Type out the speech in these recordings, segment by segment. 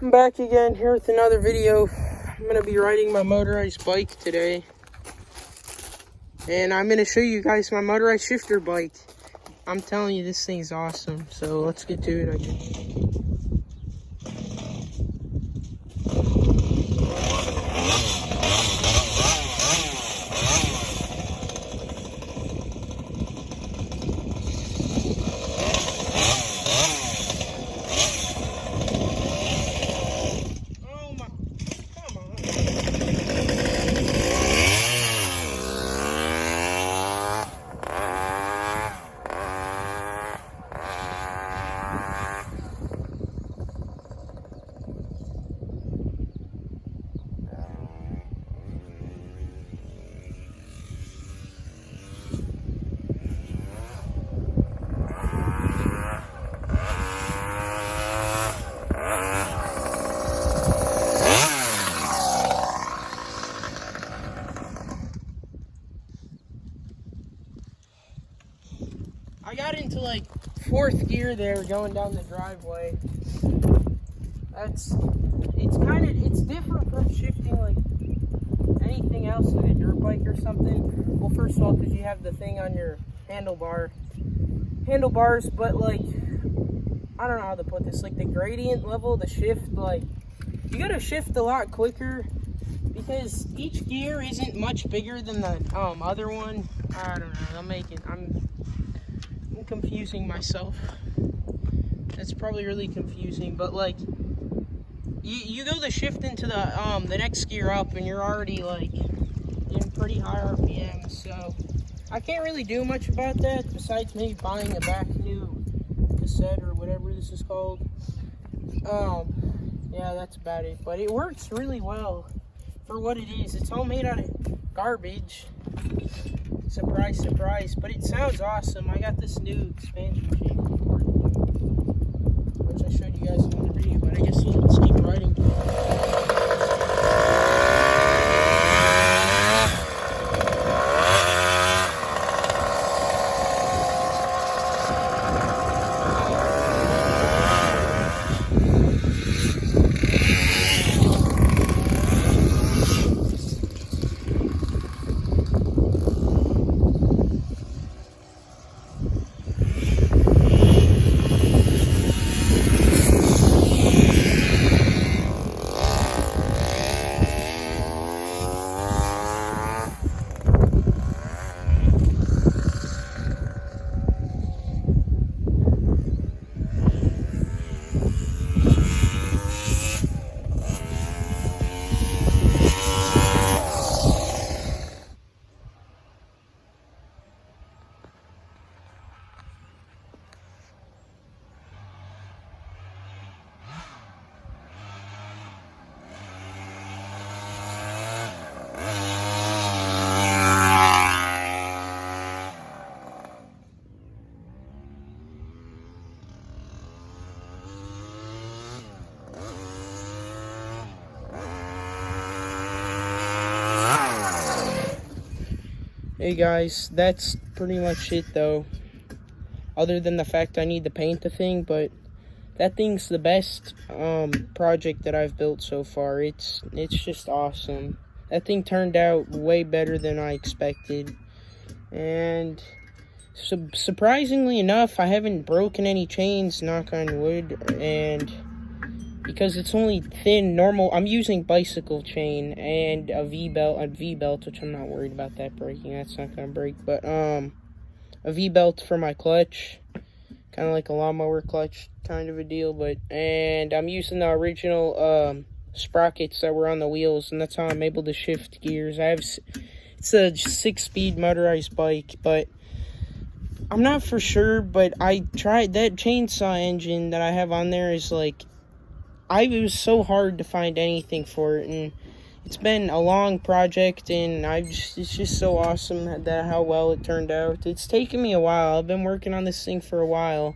I'm back again here with another video. I'm going to be riding my motorized bike today. And I'm going to show you guys my motorized shifter bike. I'm telling you, this thing's awesome. So let's get to it, I guess. I got into like 4th gear there going down the driveway. It's different from shifting like anything else in a dirt bike or something. Well, first of all, because you have the thing on your handlebars, but like, I don't know how to put this, like the gradient level, the shift, like you gotta shift a lot quicker because each gear isn't much bigger than the other one. I don't know, I'm confusing myself. That's probably really confusing, but like you go to shift into the next gear up and you're already like in pretty high RPM, so I can't really do much about that besides maybe buying a back new cassette or whatever this is called. Yeah, that's about it, but it works really well for what it is. It's all made out of garbage. Surprise, surprise, but it sounds awesome. I got this new expansion chamber for it, which I showed you guys in the video, but I guess let's keep riding. Hey guys, that's pretty much it though, other than the fact I need to paint the thing, but that thing's the best project that I've built so far. It's just awesome. That thing turned out way better than I expected, and surprisingly enough, I haven't broken any chains, knock on wood, and because it's only thin, normal, I'm using bicycle chain and a V-belt, which I'm not worried about that breaking. That's not going to break. But a V-belt for my clutch, kind of like a lawnmower clutch kind of a deal. And I'm using the original sprockets that were on the wheels, and that's how I'm able to shift gears. It's a 6-speed motorized bike, but I'm not for sure. But I tried that chainsaw engine that I have on there is like, it was so hard to find anything for it, and it's been a long project, and it's just so awesome that how well it turned out. It's taken me a while. I've been working on this thing for a while.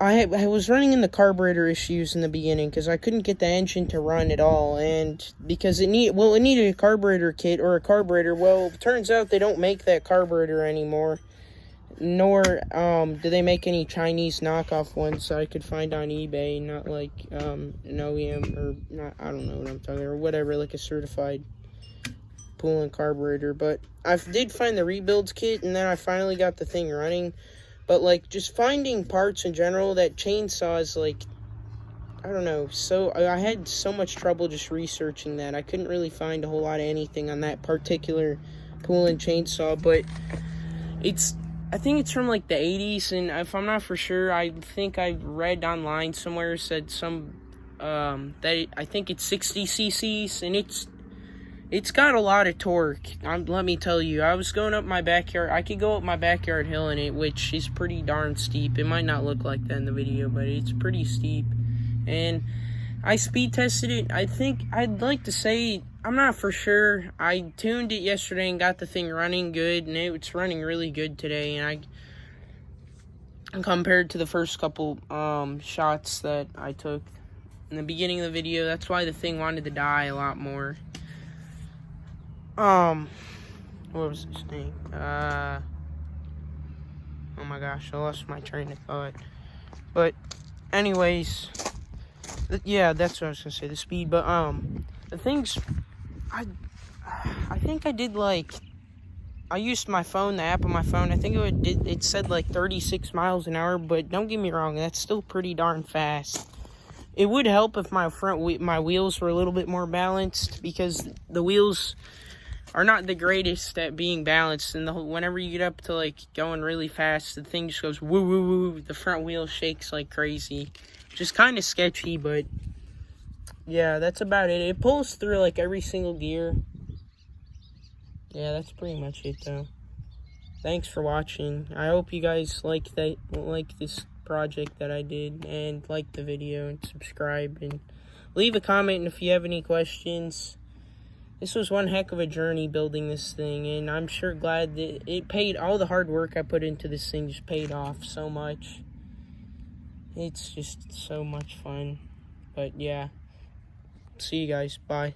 I was running into carburetor issues in the beginning because I couldn't get the engine to run at all, and because it needed a carburetor kit or a carburetor. Well, it turns out they don't make that carburetor anymore. Nor do they make any Chinese knockoff ones so I could find on eBay, not like an OEM or not, I don't know what I'm talking, or whatever, like a certified pool and carburetor. But I did find the rebuilds kit, and then I finally got the thing running. But like just finding parts in general, that chainsaw is like, I don't know, so I had so much trouble just researching that. I couldn't really find a whole lot of anything on that particular pool and chainsaw, but I think it's from like the 80s, and if I'm not for sure, I think I read online somewhere said I think it's 60 cc's, and it's got a lot of torque. Let me tell you, I was going up my backyard. I could go up my backyard hill in it, which is pretty darn steep. It might not look like that in the video, but it's pretty steep. And I speed tested it. I think I'd like to say, I'm not for sure. I tuned it yesterday and got the thing running good, and it's running really good today. And compared to the first couple shots that I took in the beginning of the video, that's why the thing wanted to die a lot more. What was this thing? Oh my gosh, I lost my train of thought. But anyways, yeah, that's what I was gonna say, the speed. But the things, I think I did like, I used my phone, the app on my phone. I think it said like 36 miles an hour, but don't get me wrong, that's still pretty darn fast. It would help if my wheels were a little bit more balanced, because the wheels are not the greatest at being balanced, and whenever you get up to like going really fast, the thing just goes woo woo woo. The front wheel shakes like crazy, which is kind of sketchy, but yeah, that's about it. It pulls through like every single gear. Yeah, that's pretty much it though. Thanks for watching. I hope you guys like this project that I did, and like the video, and subscribe, and leave a comment if you have any questions. This was one heck of a journey building this thing, and I'm sure glad that it paid. All the hard work I put into this thing just paid off so much. It's just so much fun. But yeah, see you guys. Bye.